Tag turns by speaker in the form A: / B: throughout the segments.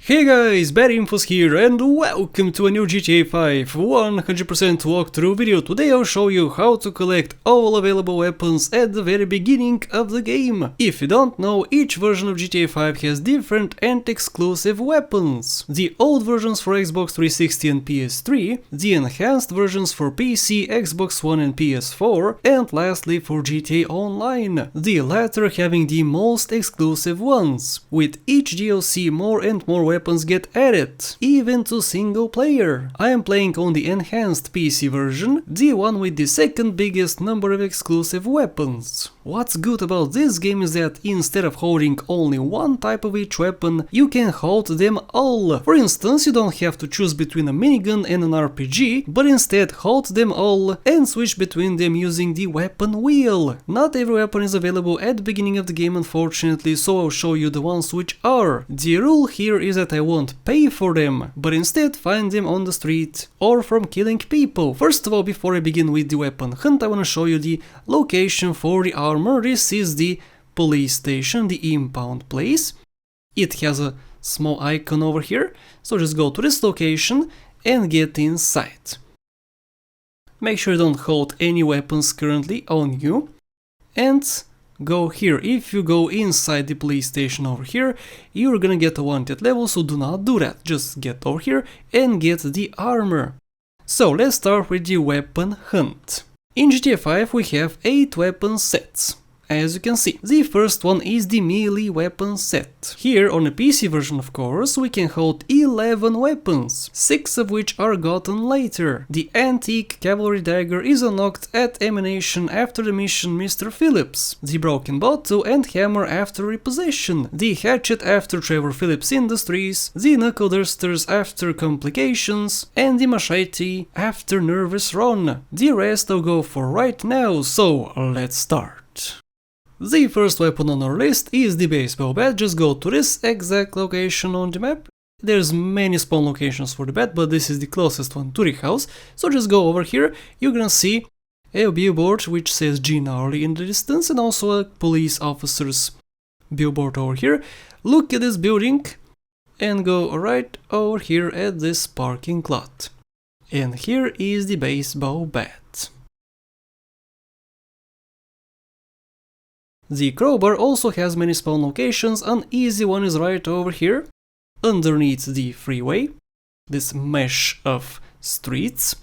A: Hey guys, BadInfos here and welcome to a new GTA 5 100% walkthrough video. Today I'll show you how to collect all available weapons at the very beginning of the game. If you don't know, each version of GTA 5 has different and exclusive weapons. The old versions for Xbox 360 and PS3, the enhanced versions for PC, Xbox One and PS4, and lastly for GTA Online, the latter having the most exclusive ones. With each DLC more and more weapons get added, even to single player. I am playing on the enhanced PC version, the one with the second biggest number of exclusive weapons. What's good about this game is that instead of holding only one type of each weapon, you can hold them all. For instance, you don't have to choose between a minigun and an RPG, but instead hold them all and switch between them using the weapon wheel. Not every weapon is available at the beginning of the game, unfortunately, so I'll show you the ones which are. The rule here is that I won't pay for them, but instead find them on the street or from killing people. First of all, before I begin with the weapon hunt, I want to show you the location for the armor. This is the police station, the impound place. It has a small icon over here, so just go to this location and get inside. Make sure you don't hold any weapons currently on you, and go here. If you go inside the police station over here, you're gonna get a wanted level, so do not do that. Just get over here and get the armor. So let's start with the weapon hunt. In GTA 5 we have 8 weapon sets. As you can see, the first one is the melee weapon set. Here on the PC version, of course, we can hold 11 weapons, 6 of which are gotten later. The antique Cavalry Dagger is unlocked at Emanation after the mission Mr. Phillips, the Broken Bottle and Hammer after Repossession, the Hatchet after Trevor Phillips Industries, the Knuckledusters after Complications, and the Machete after Nervous Ron. The rest I'll go for right now, so let's start. The first weapon on our list is the baseball bat. Just go to this exact location on the map. There's many spawn locations for the bat, but this is the closest one to the house. So just go over here, you're gonna see a billboard which says G Gnarly in the distance, and also a police officer's billboard over here. Look at this building and go right over here at this parking lot. And here is the baseball bat. The crowbar also has many spawn locations. An easy one is right over here, underneath the freeway, this mesh of streets.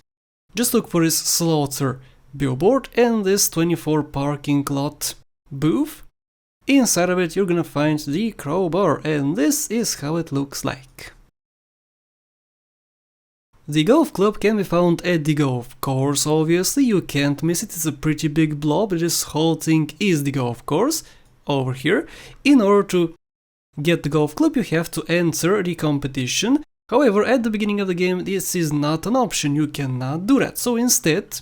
A: Just look for this slaughter billboard and this 24 parking lot booth. Inside of it you're gonna find the crowbar, and this is how it looks like. The golf club can be found at the golf course, obviously, you can't miss it, it's a pretty big blob. This whole thing is the golf course, over here. In order to get the golf club you have to enter the competition, however at the beginning of the game this is not an option, you cannot do that. So instead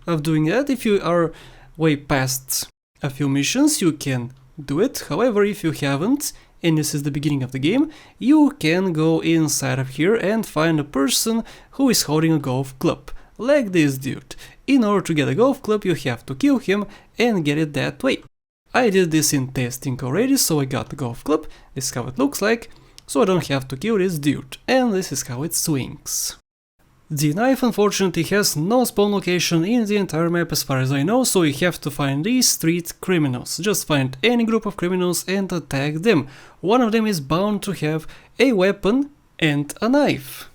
A: of doing that, if you are way past a few missions you can do it, however if you haven't, and this is the beginning of the game, you can go inside of here and find a person who is holding a golf club, like this dude. In order to get a golf club you have to kill him and get it that way. I did this in testing already, so I got the golf club, this is how it looks like, so I don't have to kill this dude, and this is how it swings. The knife unfortunately has no spawn location in the entire map as far as I know, so you have to find these street criminals. Just find any group of criminals and attack them. One of them is bound to have a weapon and a knife.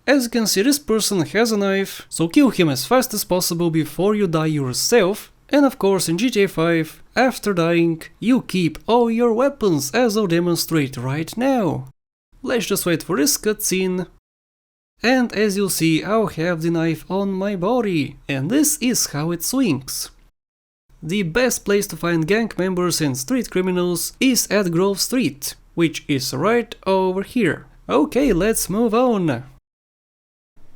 A: As you can see, this person has a knife, so kill him as fast as possible before you die yourself. And of course in GTA 5, after dying, you keep all your weapons, as I'll demonstrate right now. Let's just wait for this cutscene. And as you'll see, I'll have the knife on my body, and this is how it swings. The best place to find gang members and street criminals is at Grove Street, which is right over here. Okay, let's move on.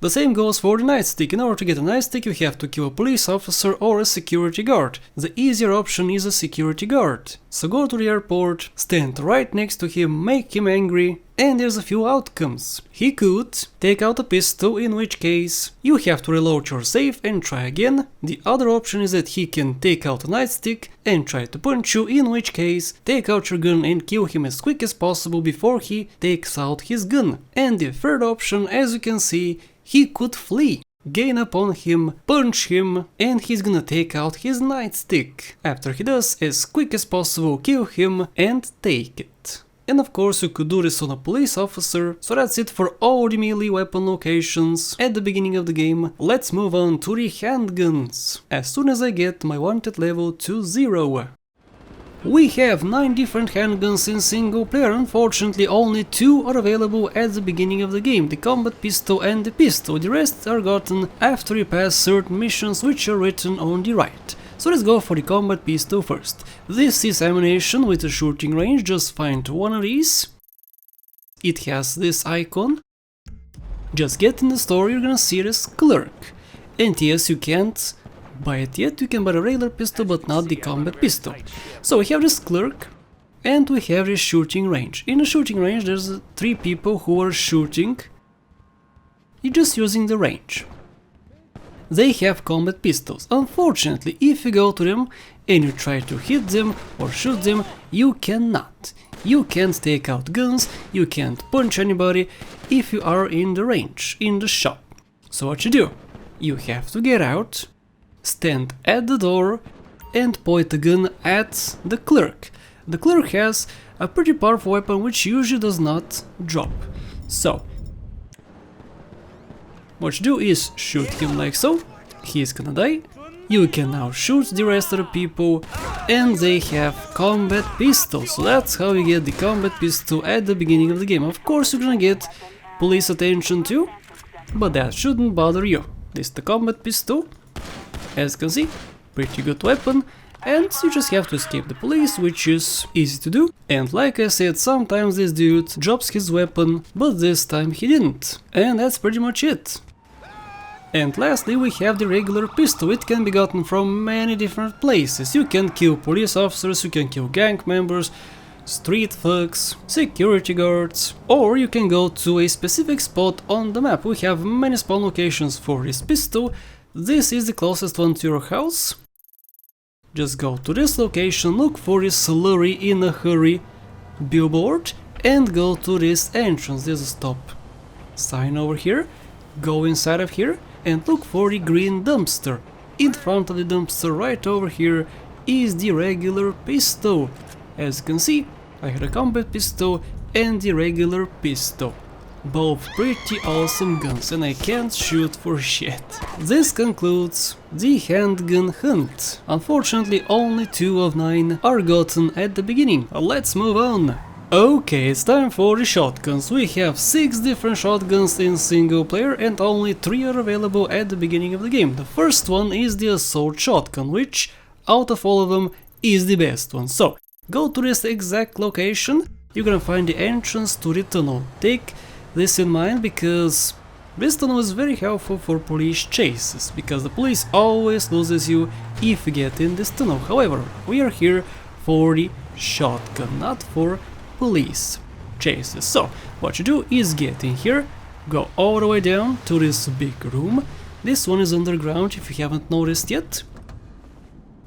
A: The same goes for the Nightstick. In order to get a Nightstick, you have to kill a police officer or a security guard. The easier option is a security guard. So go to the airport, stand right next to him, make him angry, and there's a few outcomes. He could take out a pistol, in which case you have to reload your safe and try again. The other option is that he can take out a Nightstick and try to punch you, in which case take out your gun and kill him as quick as possible before he takes out his gun. And the third option, as you can see, he could flee. Gain upon him, punch him, and he's gonna take out his Nightstick. After he does, as quick as possible, kill him and take it. And of course you could do this on a police officer. So that's it for all the melee weapon locations at the beginning of the game. Let's move on to the handguns, as soon as I get my wanted level to 0. We have 9 different handguns in single player. Unfortunately only 2 are available at the beginning of the game, the combat pistol and the pistol. The rest are gotten after you pass certain missions, which are written on the right. So let's go for the combat pistol first. This is ammunition with a shooting range, just find one of these. It has this icon. Just get in the store, you're gonna see this clerk. And yes, you can't buy it yet, you can buy the regular pistol but not the combat pistol. So we have this clerk and we have this shooting range. In the shooting range there's 3 people who are shooting. You're just using the range. They have combat pistols. Unfortunately, if you go to them and you try to hit them or shoot them, you cannot. You can't take out guns, you can't punch anybody if you are in the range, in the shop. So what you do? You have to get out, stand at the door and point the gun at the clerk. The clerk has a pretty powerful weapon which usually does not drop. So what you do is shoot him like so, he's gonna die. You can now shoot the rest of the people and they have combat pistols. So that's how you get the combat pistol at the beginning of the game. Of course you're gonna get police attention too, but that shouldn't bother you. This is the combat pistol. As you can see, pretty good weapon, and you just have to escape the police, which is easy to do. And like I said, sometimes this dude drops his weapon, but this time he didn't. And that's pretty much it. And lastly we have the regular pistol. It can be gotten from many different places. You can kill police officers, you can kill gang members, street thugs, security guards, or you can go to a specific spot on the map. We have many spawn locations for this pistol. This is the closest one to your house. Just go to this location, look for this slurry in a hurry billboard and go to this entrance. There's a stop sign over here. Go inside of here and look for the green dumpster. In front of the dumpster right over here is the regular pistol. As you can see, I had a combat pistol and the regular pistol. Both pretty awesome guns, and I can't shoot for shit. This concludes the handgun hunt. Unfortunately only 2 of 9 are gotten at the beginning. Let's move on. Okay, it's time for the shotguns. We have 6 different shotguns in single player and only 3 are available at the beginning of the game. The first one is the assault shotgun, which out of all of them is the best one. So go to this exact location, you're gonna find the entrance to the tunnel. Take this in mind because this tunnel is very helpful for police chases, because the police always loses you if you get in this tunnel. However, we are here for the shotgun, not for police chases. So what you do is get in here, go all the way down to this big room. This one is underground if you haven't noticed yet.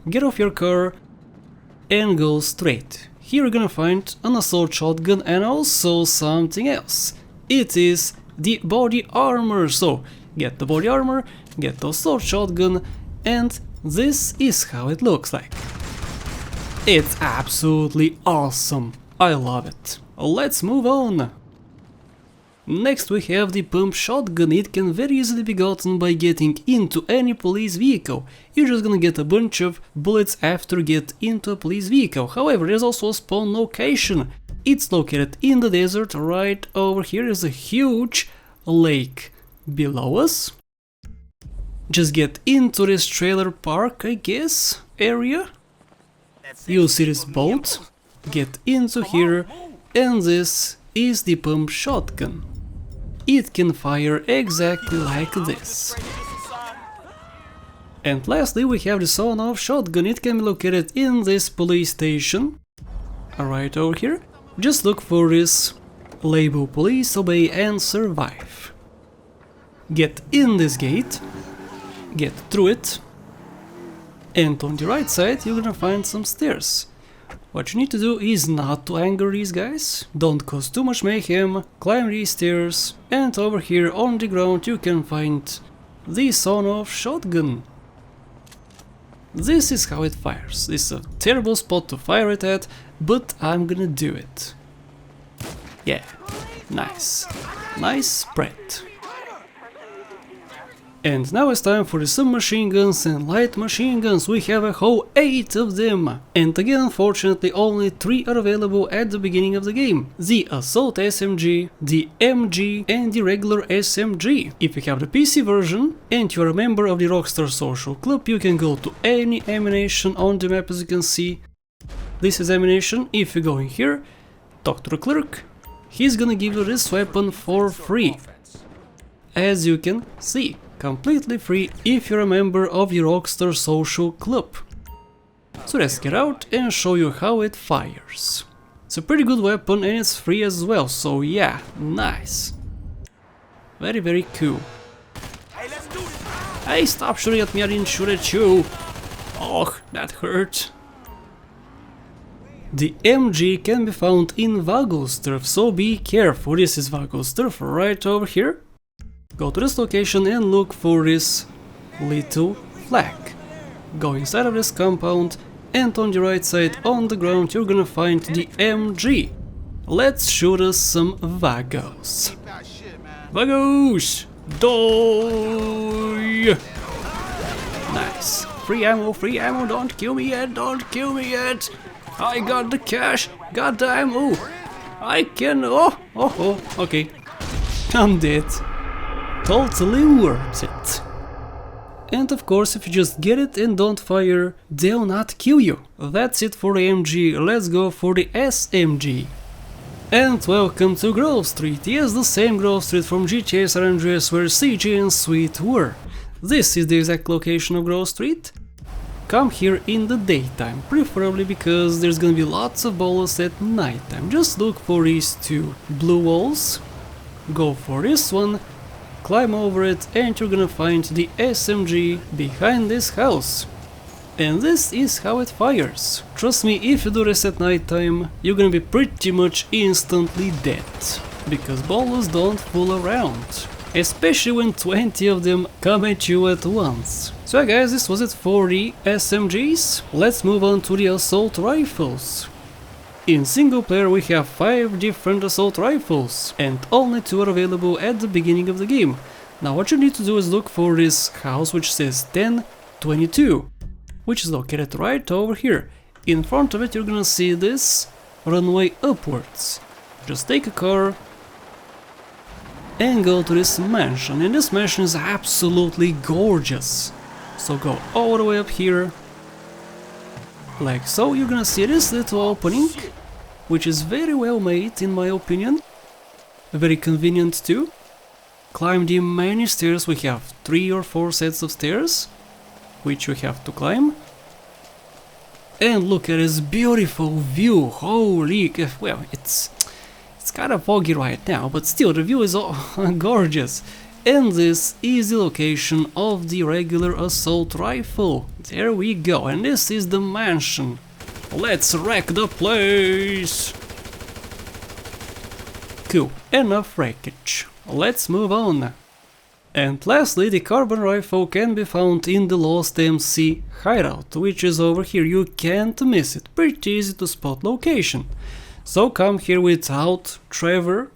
A: Get off your car and go straight. Here you're gonna find an assault shotgun and also something else. It is the body armor. So get the body armor, get the assault shotgun, and this is how it looks like. It's absolutely awesome. I love it. Let's move on. Next we have the pump shotgun. It can very easily be gotten by getting into any police vehicle. You're just gonna get a bunch of bullets after you get into a police vehicle. However, there's also a spawn location. It's located in the desert. Right over here is a huge lake below us. Just get into this trailer park, I guess, area. You'll see this boat. Get into here, and this is the pump shotgun. it can fire exactly like this. And lastly we have the sawn-off shotgun. It can be located in this police station, right over here. Just look for this label police, obey and survive. Get in this gate, get through it, and on the right side you're gonna find some stairs. What you need to do is not to anger these guys, don't cause too much mayhem, climb these stairs, and over here on the ground you can find the sawn-off shotgun. This is how it fires. This is a terrible spot to fire it at, but I'm gonna do it. Yeah, nice. Nice spread. And now it's time for the submachine guns and light machine guns. We have a whole 8 of them. And again, unfortunately, only 3 are available at the beginning of the game. The Assault SMG, the MG and the regular SMG. If you have the PC version and you're a member of the Rockstar Social Club, you can go to any ammunition on the map, as you can see. This is ammunition. If you go in here, talk to the clerk, he's gonna give you this weapon for free. As you can see. Completely free if you're a member of the Rockstar Social Club. So let's get out and show you how it fires. It's a pretty good weapon and it's free as well, so yeah, nice. Very cool. Hey, stop shooting at me, I didn't shoot at you. Oh, that hurt. The MG can be found in Wagglesturf, so be careful. This is Wagglesturf right over here. Go to this location and look for this little flag. Go inside of this compound and on the right side on the ground you're gonna find the MG. Let's shoot us some Waggos. Waggos! Die! Nice. Free ammo, don't kill me yet, don't kill me yet! I got the cash, got the ammo! I can... oh, okay. I'm dead. Totally worth it. And of course, if you just get it and don't fire, they'll not kill you. That's it for the MG, let's go for the SMG. And welcome to Grove Street. Yes, the same Grove Street from GTA San Andreas where CJ and Sweet were. This is the exact location of Grove Street. Come here in the daytime, preferably because there's gonna be lots of balls at nighttime. Just look for these 2 blue walls, go for this one, climb over it and you're gonna find the SMG behind this house. And this is how it fires. Trust me, if you do this at nighttime, you're gonna be pretty much instantly dead. Because balls don't fool around. Especially when 20 of them come at you at once. So yeah, guys, this was it for the SMGs. Let's move on to the assault rifles. In single player we have 5 different assault rifles and only 2 are available at the beginning of the game. Now what you need to do is look for this house which says 1022, which is located right over here. In front of it you're gonna see this runway upwards. Just take a car and go to this mansion, and this mansion is absolutely gorgeous. So go all the way up here. Like so, you're gonna see this little opening, which is very well made in my opinion, very convenient too. Climb the many stairs, we have 3 or 4 sets of stairs, which you have to climb. And look at this beautiful view, holy, well, it's kind of foggy right now, but still the view is gorgeous. And this is the location of the regular assault rifle. There we go, and this is the mansion. Let's wreck the place! Cool, enough wreckage. Let's move on. And lastly, the carbine rifle can be found in the Lost MC hideout, which is over here. You can't miss it, pretty easy to spot location. So come here without Trevor,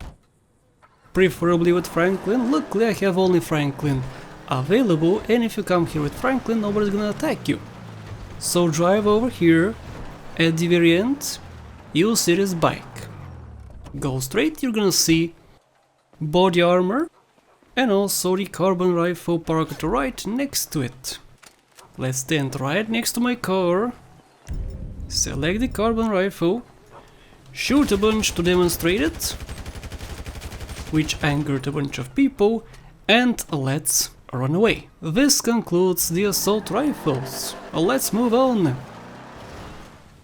A: preferably with Franklin. Luckily I have only Franklin available, and if you come here with Franklin, nobody's gonna attack you. So drive over here, at the very end, you'll see this bike. Go straight, you're gonna see body armor, and also the carbine rifle parked right next to it. Let's stand right next to my car, select the carbine rifle, shoot a bunch to demonstrate it, which angered a bunch of people, and let's run away. This concludes the assault rifles. Let's move on.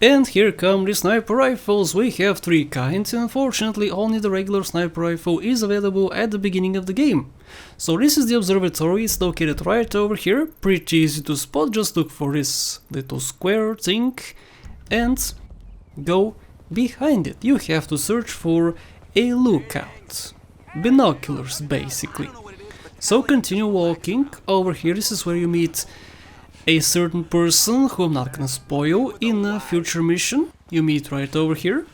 A: And here come the sniper rifles. We have 3 kinds, and unfortunately only the regular sniper rifle is available at the beginning of the game. So this is the observatory, it's located right over here, pretty easy to spot, just look for this little square thing and go behind it. You have to search for a lookout, binoculars basically. So continue walking over here, this is where you meet a certain person who I'm not gonna spoil in a future mission. You meet right over here.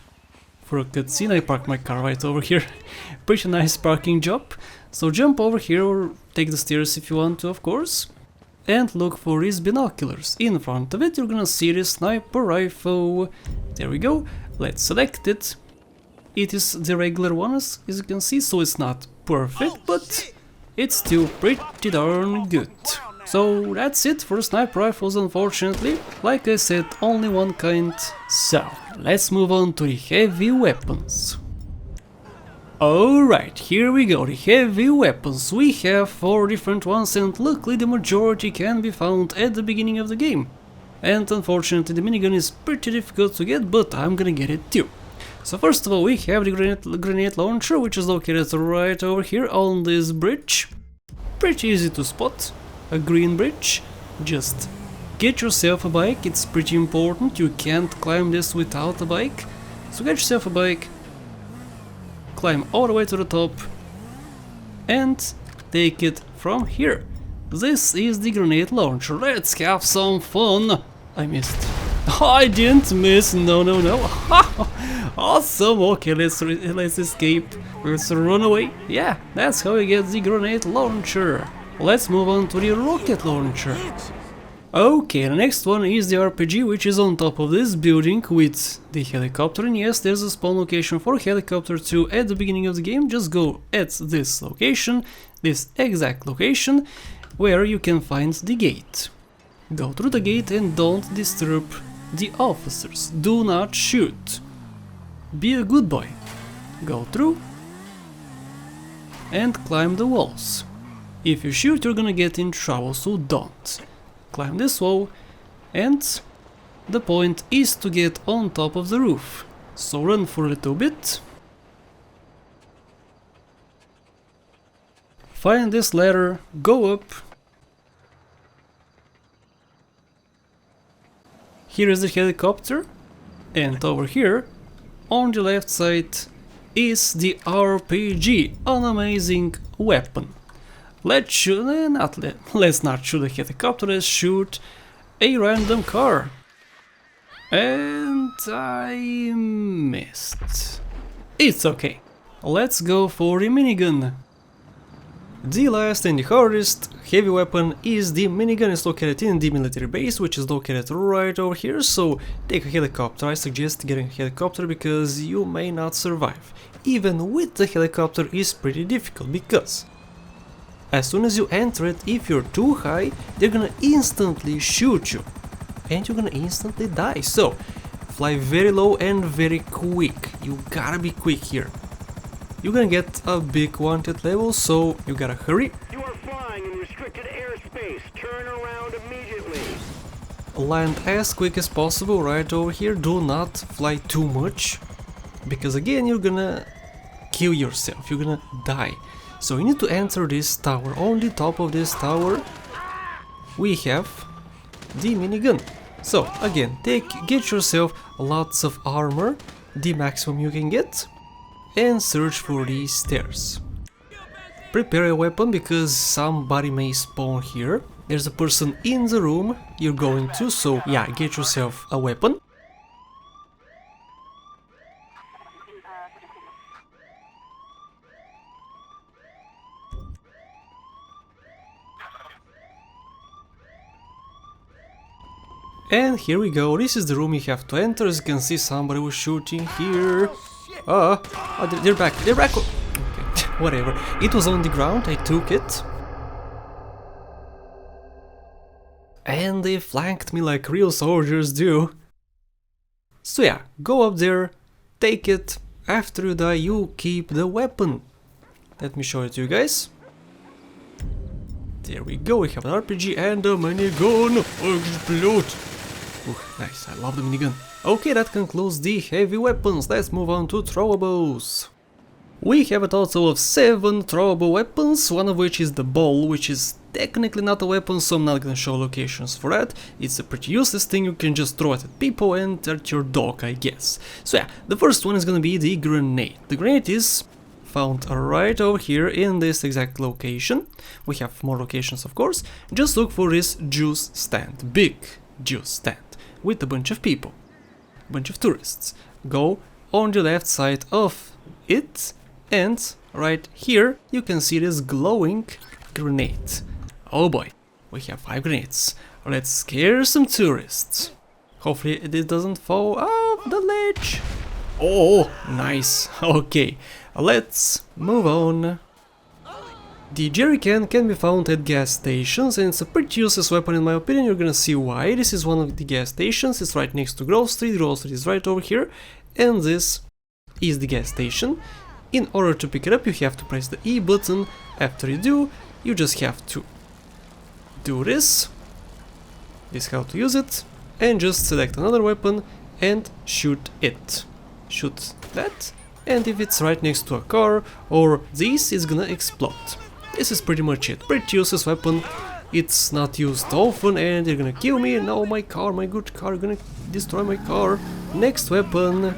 A: For a cutscene, I parked my car right over here. Pretty nice parking job. So jump over here or take the stairs if you want to, of course. And look for these binoculars. In front of it you're gonna see this sniper rifle. There we go. Let's select it. It is the regular one as you can see, so it's not perfect, but it's still pretty darn good. So that's it for sniper rifles, unfortunately. Like I said, only one kind. So let's move on to the heavy weapons. Alright, here we go, the heavy weapons. We have 4 different ones, and luckily the majority can be found at the beginning of the game. And unfortunately the minigun is pretty difficult to get, but I'm gonna get it too. So first of all we have the grenade launcher, which is located right over here on this bridge. Pretty easy to spot. A green bridge. Just get yourself a bike, it's pretty important, you can't climb this without a bike. So get yourself a bike, climb all the way to the top and take it from here. This is the grenade launcher, let's have some fun. I missed. I didn't miss, no. Awesome, okay, let's escape, let's run away. Yeah, that's how you get the grenade launcher. Let's move on to the rocket launcher. Okay, the next one is the RPG, which is on top of this building with the helicopter, and yes, there's a spawn location for helicopter too at the beginning of the game. Just go at this location, this exact location, where you can find the gate. Go through the gate and don't disturb the officers. Do not shoot. Be a good boy. Go through and climb the walls. If you shoot, you're gonna get in trouble, so don't. Climb this wall, and the point is to get on top of the roof. So run for a little bit. Find this ladder, go up. Here is the helicopter, and over here, on the left side, is the RPG, an amazing weapon. Let's not shoot a helicopter, let's shoot a random car. And I missed. It's okay. Let's go for the minigun. The last and the hardest heavy weapon is the minigun. It's located in the military base, which is located right over here, so take a helicopter. I suggest getting a helicopter because you may not survive. Even with the helicopter is pretty difficult, because as soon as you enter it, if you're too high, they're gonna instantly shoot you. And you're gonna instantly die. So, fly very low and very quick. You gotta be quick here. You're gonna get a big wanted level, so you gotta hurry.
B: You are flying in restricted airspace. Turn around immediately.
A: Land as quick as possible right over here. Do not fly too much, because again you're gonna kill yourself. You're gonna die. So you need to enter this tower. On the top of this tower we have the minigun. So again, get yourself lots of armor, the maximum you can get, and search for these stairs. Prepare a weapon because somebody may spawn here. There's a person in the room you're going to, so yeah, get yourself a weapon. And here we go, this is the room you have to enter. As you can see, somebody was shooting here. They're back, okay, whatever. It was on the ground, I took it. And they flanked me like real soldiers do. So yeah, go up there, take it. After you die, you keep the weapon. Let me show it to you guys. There we go, we have an RPG and a minigun. Explode! Ooh, nice, I love the minigun. Okay, that concludes the heavy weapons. Let's move on to throwables. We have a total of 7 throwable weapons, one of which is the ball, which is technically not a weapon, so I'm not gonna show locations for that. It's a pretty useless thing, you can just throw it at people and at your dog, I guess. So yeah, the first one is gonna be the grenade. The grenade is found right over here in this exact location. We have more locations, of course. Just look for this juice stand, big juice stand, with a bunch of people, a bunch of tourists. Go on the left side of it, and right here you can see this glowing grenade. Oh boy, we have 5 grenades. Let's scare some tourists. Hopefully it doesn't fall off the ledge. Oh, nice. Okay, let's move on. The jerrycan can be found at gas stations, and it's a pretty useless weapon in my opinion. You're gonna see why. This is one of the gas stations. It's right next to Grove Street. Grove Street is right over here, and this is the gas station. In order to pick it up, you have to press the E button. After you do, you just have to do this. This is how to use it, and just select another weapon and shoot it. Shoot that, and if it's right next to a car or this, it's gonna explode. This is pretty much it. Pretty useless weapon. It's not used often, and you're gonna kill me. No, my car, my good car, you're gonna destroy my car. Next weapon.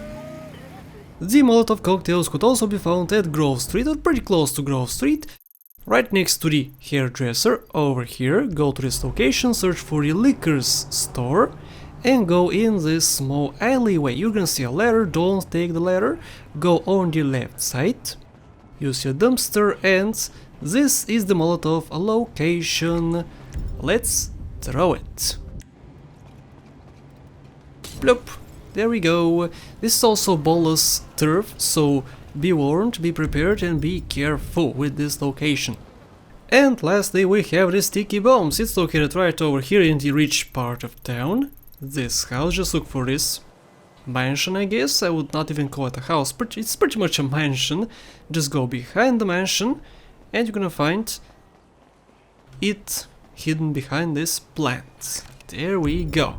A: The Molotov cocktails could also be found at Grove Street, or pretty close to Grove Street, right next to the hairdresser. Over here, go to this location, search for the liquors store, and go in this small alleyway. You're gonna see a ladder, don't take the ladder, go on the left side, use your dumpster, and this is the Molotov location. Let's throw it. Plop. There we go. This is also ballless turf, so be warned, be prepared, and be careful with this location. And lastly, we have the sticky bombs. It's located right over here in the rich part of town. This house, just look for this mansion, I guess. I would not even call it a house, it's pretty much a mansion. Just go behind the mansion, and you're gonna find it hidden behind this plant. There we go.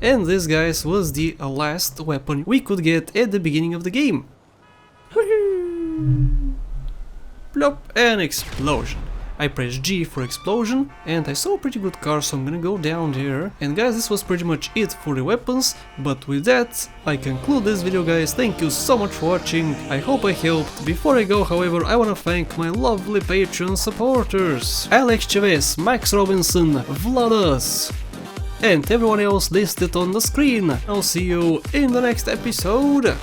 A: And this, guys, was the last weapon we could get at the beginning of the game. Plop, an explosion. I pressed G for explosion, and I saw a pretty good car, so I'm gonna go down there. And guys, this was pretty much it for the weapons, but with that, I conclude this video, guys. Thank you so much for watching, I hope I helped. Before I go, however, I wanna thank my lovely Patreon supporters: Alex Chavez, Max Robinson, Vladas, and everyone else listed on the screen. I'll see you in the next episode.